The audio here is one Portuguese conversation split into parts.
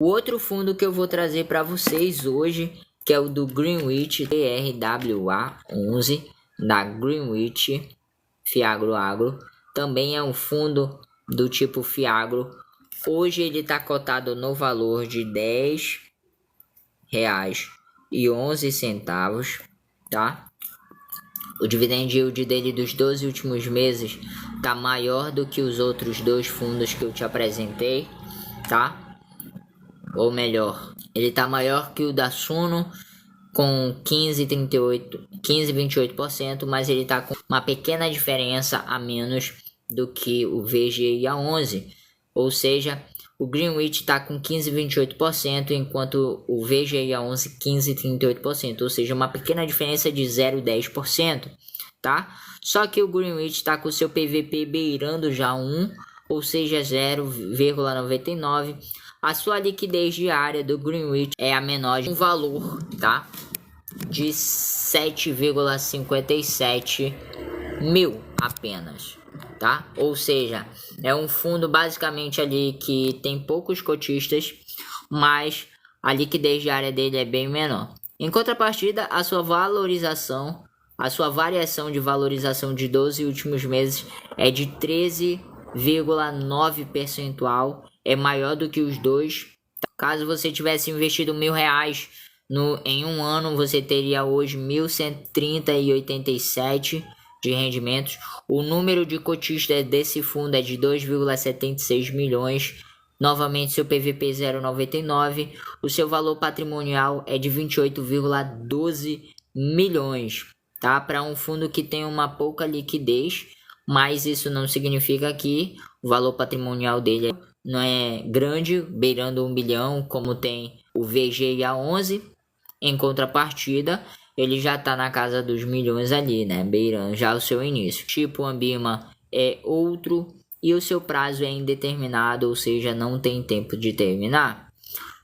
O outro fundo que eu vou trazer para vocês hoje, que é o do Greenwich TRWA11 da Greenwich Fiagro Agro, também é um fundo do tipo Fiagro. Hoje ele está cotado no valor de R$10,11, tá? O dividend yield dele dos 12 últimos meses tá maior do que os outros dois fundos que eu te apresentei, tá? Ou melhor, ele tá maior que o da Suno com 15,28%, mas ele tá com uma pequena diferença a menos do que o VGIA11. Ou seja, o Greenwich está com 15,28%, enquanto o VGIA11 15,38%, ou seja, uma pequena diferença de 0,10%, tá? Só que o Greenwich está com seu PVP beirando já 1, ou seja, 0,99. A sua liquidez diária do Greenwich é a menor de um valor, tá? De 7,57 mil apenas, tá? Ou seja, é um fundo basicamente ali que tem poucos cotistas, mas a liquidez diária dele é bem menor. Em contrapartida, a sua variação de valorização de 12 últimos meses é de 13,9%, é maior do que os dois. Caso você tivesse investido R$1.000 em um ano, você teria hoje 1.130,87 de rendimentos. O número de cotistas desse fundo é de 2,76 milhões. Novamente, seu PVP 0,99. O seu valor patrimonial é de 28,12 milhões, tá? Para um fundo que tem uma pouca liquidez, mas isso não significa que o valor patrimonial dele não é grande, beirando 1 bilhão, como tem o VGIA11. Em contrapartida, ele já está na casa dos milhões ali, né? Beirando já o seu início. Tipo Ambima é outro e o seu prazo é indeterminado, ou seja, não tem tempo de terminar.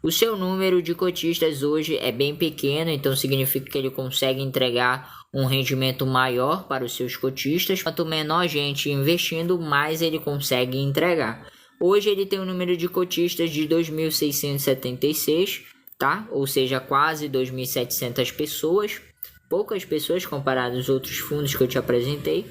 O seu número de cotistas hoje é bem pequeno, então significa que ele consegue entregar um rendimento maior para os seus cotistas. Quanto menor gente investindo, mais ele consegue entregar. Hoje ele tem um número de cotistas de 2.676, tá? Ou seja, quase 2.700 pessoas. Poucas pessoas comparadas aos outros fundos que eu te apresentei.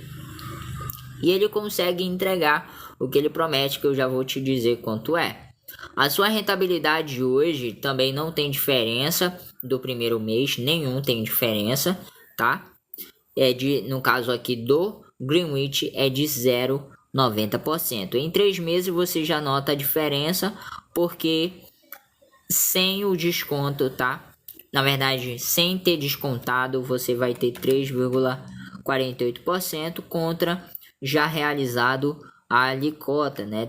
E ele consegue entregar o que ele promete, que eu já vou te dizer quanto é. A sua rentabilidade hoje também não tem diferença do primeiro mês, nenhum tem diferença, tá? No caso aqui do Greenwich é de 0,90%. Em 3 meses você já nota a diferença, porque sem o desconto, tá? Na verdade, sem ter descontado, você vai ter 3,48% contra já realizado a alíquota, né?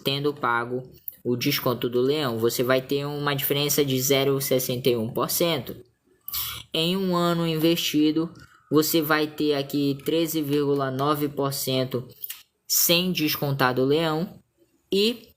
Tendo pago o desconto do leão, você vai ter uma diferença de 0,61%. Em um ano investido, você vai ter aqui 13,9% sem descontar do leão e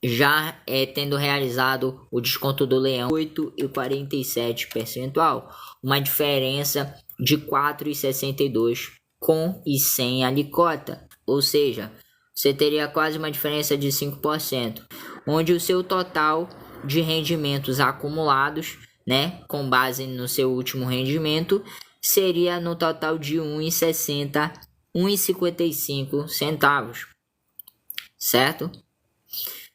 já tendo realizado o desconto do leão 8,47%, uma diferença de 4,62% com e sem alíquota, ou seja, você teria quase uma diferença de 5%, onde o seu total de rendimentos acumulados, né, com base no seu último rendimento, seria no total de R$ 1,60, R$ 1,55, certo?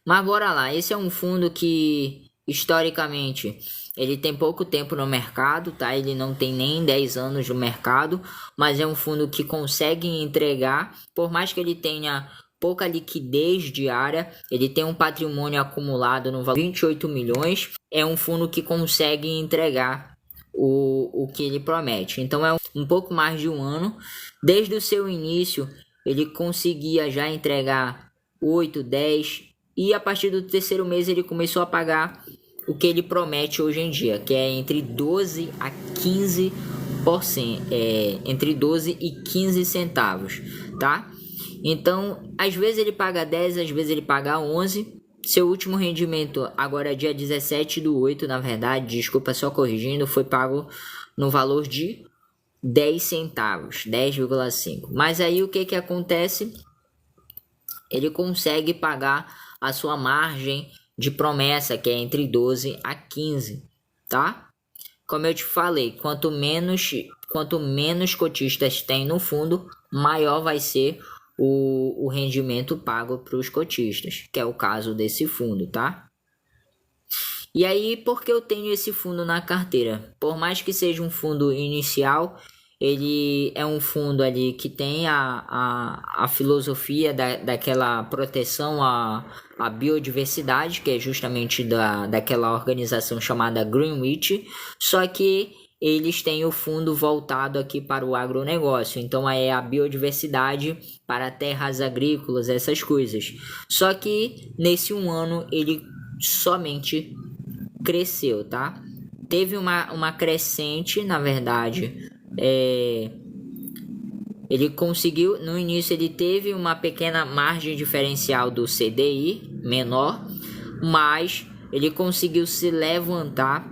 Mas bora lá, esse é um fundo que historicamente ele tem pouco tempo no mercado, tá? Ele não tem nem 10 anos no mercado, mas é um fundo que consegue entregar, por mais que ele tenha pouca liquidez diária, ele tem um patrimônio acumulado no valor de 28 milhões, é um fundo que consegue entregar o que ele promete. Então é um pouco mais de um ano, desde o seu início ele conseguia já entregar 8, 10 e a partir do terceiro mês ele começou a pagar o que ele promete hoje em dia, que é entre 12 a 15%, entre 12 e 15 centavos, tá? Então, às vezes ele paga 10, às vezes ele paga 11. Seu último rendimento, agora dia 17/8, na verdade, desculpa, só corrigindo, foi pago no valor de 10 centavos, 10,5. Mas aí o que acontece? Ele consegue pagar a sua margem de promessa, que é entre 12 a 15, tá? Como eu te falei, quanto menos cotistas tem no fundo, maior vai ser o rendimento pago para os cotistas, que é o caso desse fundo, tá? E aí, por que eu tenho esse fundo na carteira? Por mais que seja um fundo inicial, ele é um fundo ali que tem a filosofia daquela proteção à biodiversidade, que é justamente daquela organização chamada Greenwich, só que eles têm o fundo voltado aqui para o agronegócio, então é a biodiversidade para terras agrícolas, essas coisas. Só que nesse um ano ele somente cresceu, tá? Teve uma crescente, na verdade. Ele conseguiu, no início ele teve uma pequena margem diferencial do CDI menor, mas ele conseguiu se levantar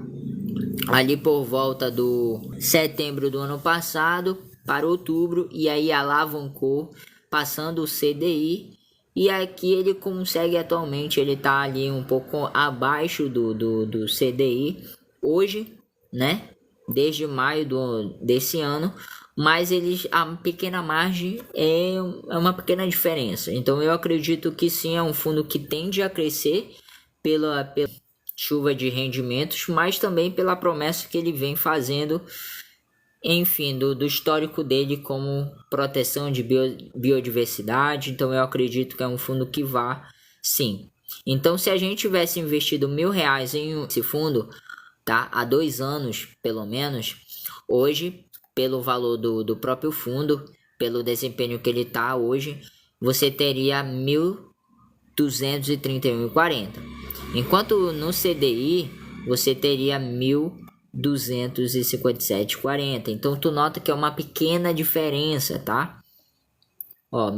ali por volta do setembro do ano passado para outubro, e aí alavancou passando o CDI, e aqui ele consegue atualmente, ele tá ali um pouco abaixo do CDI hoje, né? Desde maio desse ano, mas a pequena margem é uma pequena diferença. Então eu acredito que sim, é um fundo que tende a crescer pela chuva de rendimentos, mas também pela promessa que ele vem fazendo, enfim, do histórico dele como proteção de biodiversidade. Então eu acredito que é um fundo que vá sim. Então se a gente tivesse investido R$1.000 em esse fundo, tá, há 2 anos pelo menos, hoje, pelo valor do próprio fundo, pelo desempenho que ele está hoje, você teria R$1.231,40. Enquanto no CDI você teria 1.257,40. Então tu nota que é uma pequena diferença, tá? Ó,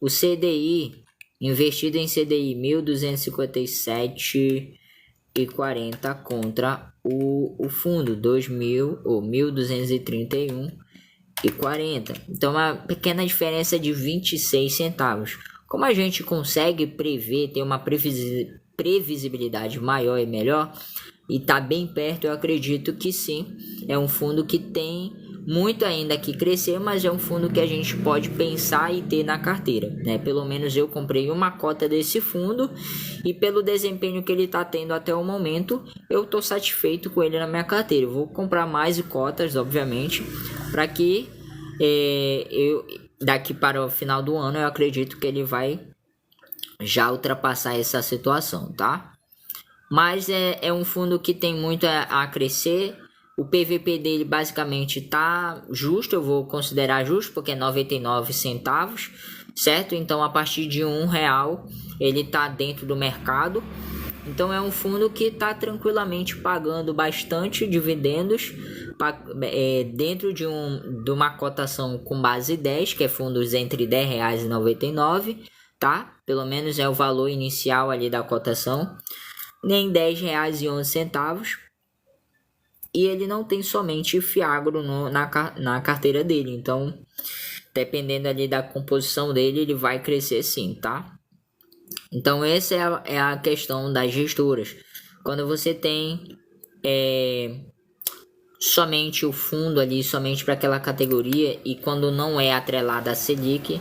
o CDI, investido em CDI, 1.257,40 contra o fundo 2.000 ou 1.231,40. Então uma pequena diferença de 26 centavos. Como a gente consegue prever, ter uma previsibilidade maior e melhor, e tá bem perto, eu acredito que sim, é um fundo que tem muito ainda que crescer, mas é um fundo que a gente pode pensar e ter na carteira, né? Pelo menos eu comprei uma cota desse fundo, e pelo desempenho que ele está tendo até o momento, eu estou satisfeito com ele na minha carteira. Eu vou comprar mais cotas, obviamente, para que daqui para o final do ano eu acredito que ele vai já ultrapassar essa situação, tá? Mas é um fundo que tem muito a crescer. O PVP dele basicamente tá justo, eu vou considerar justo, porque é 99 centavos, certo? Então a partir de R$1 ele tá dentro do mercado. Então é um fundo que está tranquilamente pagando bastante dividendos dentro de uma cotação com base 10, que é fundos entre R$10,99, tá? Pelo menos é o valor inicial ali da cotação, nem R$10,11. E ele não tem somente Fiagro na carteira dele. Então, dependendo ali da composição dele, ele vai crescer sim, tá? Então, essa é a questão das gestoras. Quando você tem somente o fundo ali, somente para aquela categoria, e quando não é atrelada a Selic,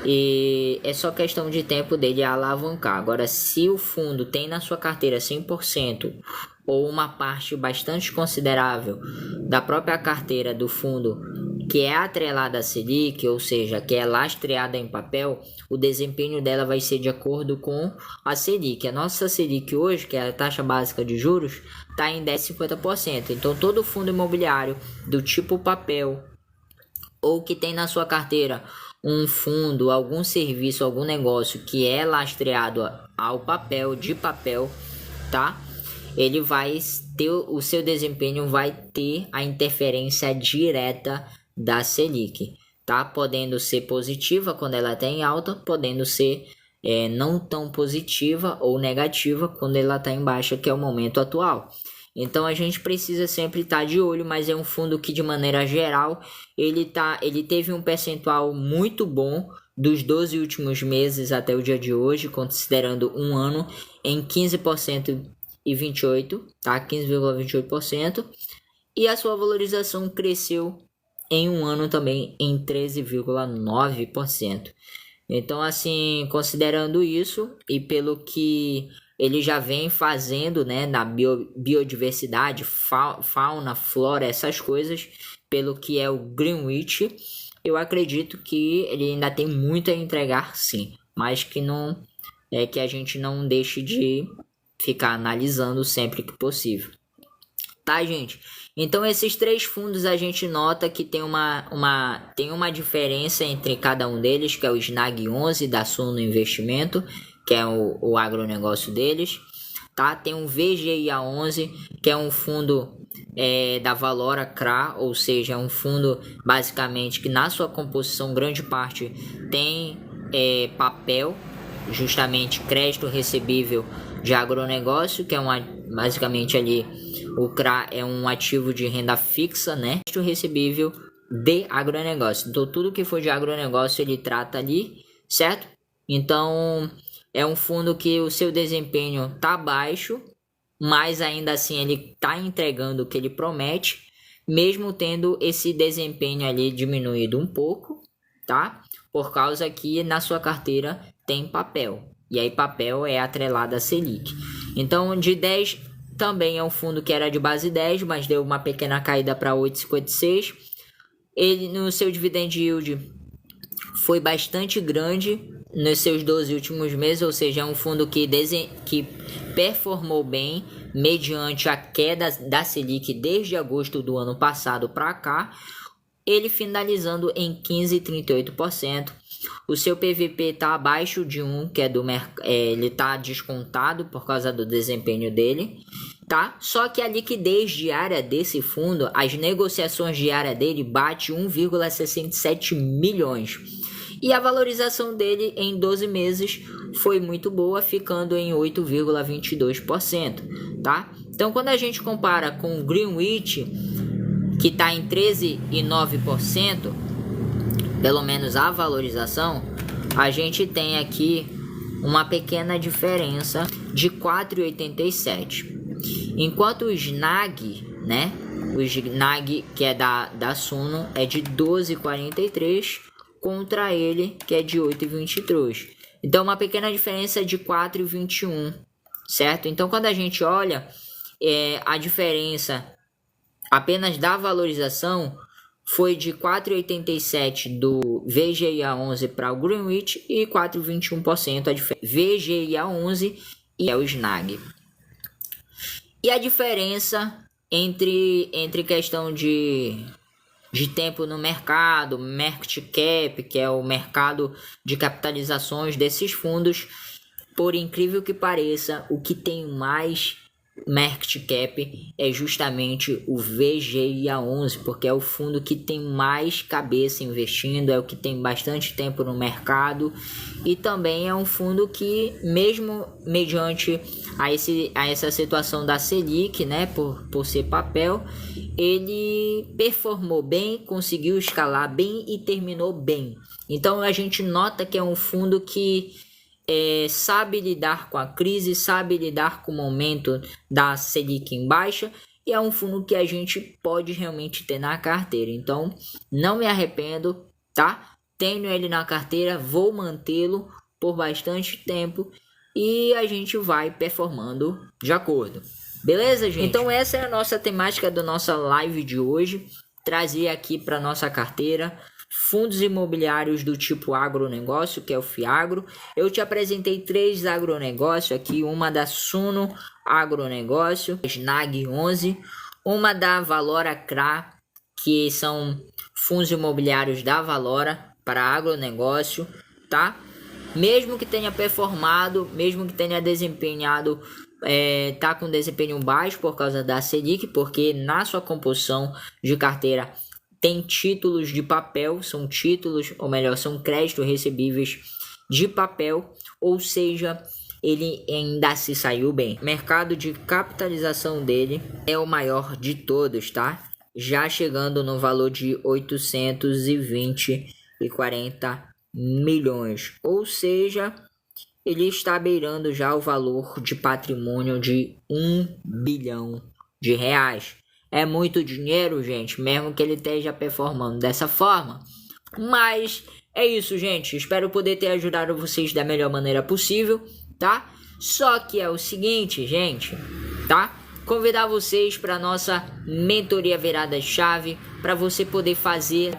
e é só questão de tempo dele alavancar. Agora, se o fundo tem na sua carteira 100%, ou uma parte bastante considerável da própria carteira do fundo que é atrelada a Selic, ou seja, que é lastreada em papel, o desempenho dela vai ser de acordo com a Selic. A nossa Selic hoje, que é a taxa básica de juros, está em 10,50%. Então, todo fundo imobiliário do tipo papel, ou que tem na sua carteira um fundo, algum serviço, algum negócio que é lastreado ao papel, de papel, tá? Ele vai ter, o seu desempenho vai ter a interferência direta da Selic, tá? Podendo ser positiva quando ela está em alta, podendo ser não tão positiva ou negativa quando ela está em baixa, que é o momento atual. Então a gente precisa sempre estar de olho, mas é um fundo que de maneira geral ele teve um percentual muito bom dos 12 últimos meses até o dia de hoje, considerando um ano, em 15% e 28, tá? 15,28%. E a sua valorização cresceu em um ano também em 13,9%. Então, assim, considerando isso e pelo que ele já vem fazendo, né, na biodiversidade, fauna, flora, essas coisas, pelo que é o Greenwich, eu acredito que ele ainda tem muito a entregar, sim, mas que não é que a gente não deixe de ficar analisando sempre que possível. Tá, gente? Então, esses três fundos a gente nota que tem uma diferença entre cada um deles, que é o SNAG 11 da Suno Investimento, que é o agronegócio deles. Tá? Tem um VGIA 11, que é um fundo da Valora CRA, ou seja, é um fundo basicamente que na sua composição grande parte tem papel, justamente crédito recebível de agronegócio, que é basicamente ali o CRA é um ativo de renda fixa, né? Crédito recebível de agronegócio. Então tudo que for de agronegócio ele trata ali, certo? Então é um fundo que o seu desempenho tá baixo, mas ainda assim ele tá entregando o que ele promete, mesmo tendo esse desempenho ali diminuído um pouco, tá? Por causa que na sua carteira tem papel. E aí papel é atrelado a Selic. Então de 10 também é um fundo que era de base 10, mas deu uma pequena caída para 8,56. Ele no seu dividend yield foi bastante grande nos seus 12 últimos meses, ou seja, é um fundo que performou bem mediante a queda da Selic desde agosto do ano passado para cá, ele finalizando em 15,38%. O seu PVP está abaixo de 1, que é do ele está descontado por causa do desempenho dele, tá? Só que a liquidez diária desse fundo, as negociações diárias dele bate 1,67 milhões. E a valorização dele em 12 meses foi muito boa, ficando em 8,22%, tá? Então, quando a gente compara com o Greenwich, que está em 13,9%, pelo menos a valorização, a gente tem aqui uma pequena diferença de 4,87. Enquanto o SNAG, né? O SNAG, que é da Suno, é de 12,43 contra ele, que é de 8,23. Então, uma pequena diferença de 4,21, certo? Então, quando a gente olha a diferença apenas da valorização, foi de 4,87 do VGIA 11 para o Greenwich e 4,21% a diferença VGIA 11 e é o SNAG. E a diferença entre questão de tempo no mercado, market cap, que é o mercado de capitalizações desses fundos, por incrível que pareça, o que tem mais market cap é justamente o VGIA 11, porque é o fundo que tem mais cabeça investindo, é o que tem bastante tempo no mercado e também é um fundo que, mesmo mediante a essa situação da Selic, né, por ser papel, ele performou bem, conseguiu escalar bem e terminou bem. Então a gente nota que é um fundo que sabe lidar com a crise, sabe lidar com o momento da Selic em baixa e é um fundo que a gente pode realmente ter na carteira. Então não me arrependo, tá? Tenho ele na carteira, vou mantê-lo por bastante tempo e a gente vai performando de acordo. Beleza, gente? Então essa é a nossa temática da nossa live de hoje. Trazer aqui para nossa carteira fundos imobiliários do tipo agronegócio, que é o Fiagro. Eu te apresentei 3 agronegócios aqui, uma da Suno Agronegócio, SNAG 11, uma da Valora CRA, que são fundos imobiliários da Valora para agronegócio, tá? Mesmo que tenha performado, mesmo que tenha desempenhado, tá com desempenho baixo por causa da Selic, porque na sua composição de carteira tem títulos de papel, são títulos, ou melhor, são créditos recebíveis de papel, ou seja, ele ainda se saiu bem. O mercado de capitalização dele é o maior de todos, tá? Já chegando no valor de 820,40 milhões, ou seja, ele está beirando já o valor de patrimônio de 1 bilhão de reais. É muito dinheiro, gente, mesmo que ele esteja performando dessa forma. Mas é isso, gente. Espero poder ter ajudado vocês da melhor maneira possível, tá? Só que é o seguinte, gente, tá? Convidar vocês para nossa mentoria virada de chave, para você poder fazer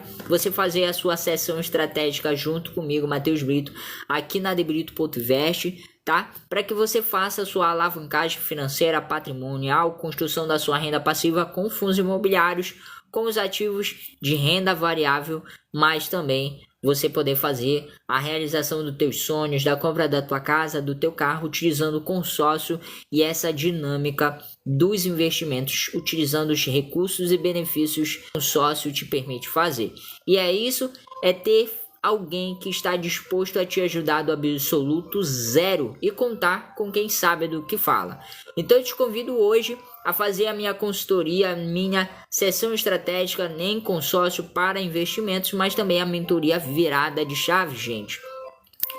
a sua sessão estratégica junto comigo, Matheus Brito, aqui na Debrito.invest, tá? Para que você faça a sua alavancagem financeira, patrimonial, construção da sua renda passiva com fundos imobiliários, com os ativos de renda variável, mas também você poder fazer a realização dos teus sonhos, da compra da tua casa, do teu carro, utilizando o consórcio e essa dinâmica dos investimentos, utilizando os recursos e benefícios que o consórcio te permite fazer. E é isso, é ter alguém que está disposto a te ajudar do absoluto zero e contar com quem sabe do que fala. Então eu te convido hoje a fazer a minha consultoria, minha sessão estratégica em consórcio para investimentos, mas também a mentoria virada de chave, gente,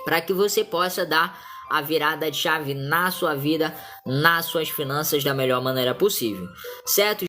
para que você possa dar a virada de chave na sua vida, nas suas finanças da melhor maneira possível, certo?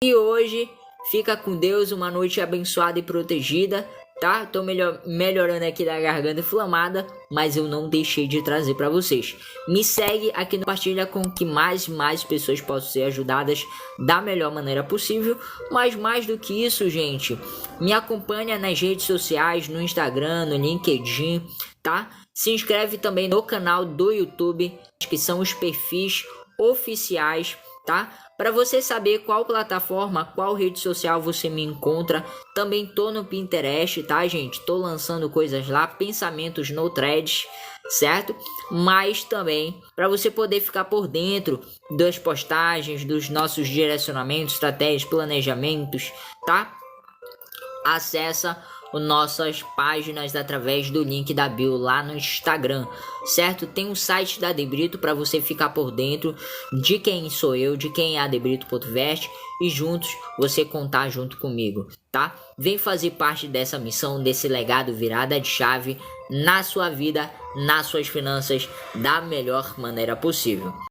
E hoje fica com Deus, uma noite abençoada e protegida, tá? Tô melhorando aqui da garganta inflamada, mas eu não deixei de trazer para vocês. Me segue aqui, compartilha com que mais pessoas possam ser ajudadas da melhor maneira possível. Mas mais do que isso, gente, me acompanha nas redes sociais, no Instagram, no LinkedIn, tá? Se inscreve também no canal do YouTube, que são os perfis oficiais, tá? Para você saber qual plataforma, qual rede social você me encontra. Também tô no Pinterest, tá, gente? Tô lançando coisas lá, pensamentos no Threads, certo? Mas também para você poder ficar por dentro das postagens, dos nossos direcionamentos, estratégias, planejamentos, tá? Acessa nossas páginas através do link da bio lá no Instagram, certo? Tem um site da Debrito para você ficar por dentro de quem sou eu, de quem é a Debrito.invest e juntos você contar junto comigo, tá? Vem fazer parte dessa missão, desse legado virada de chave na sua vida, nas suas finanças da melhor maneira possível.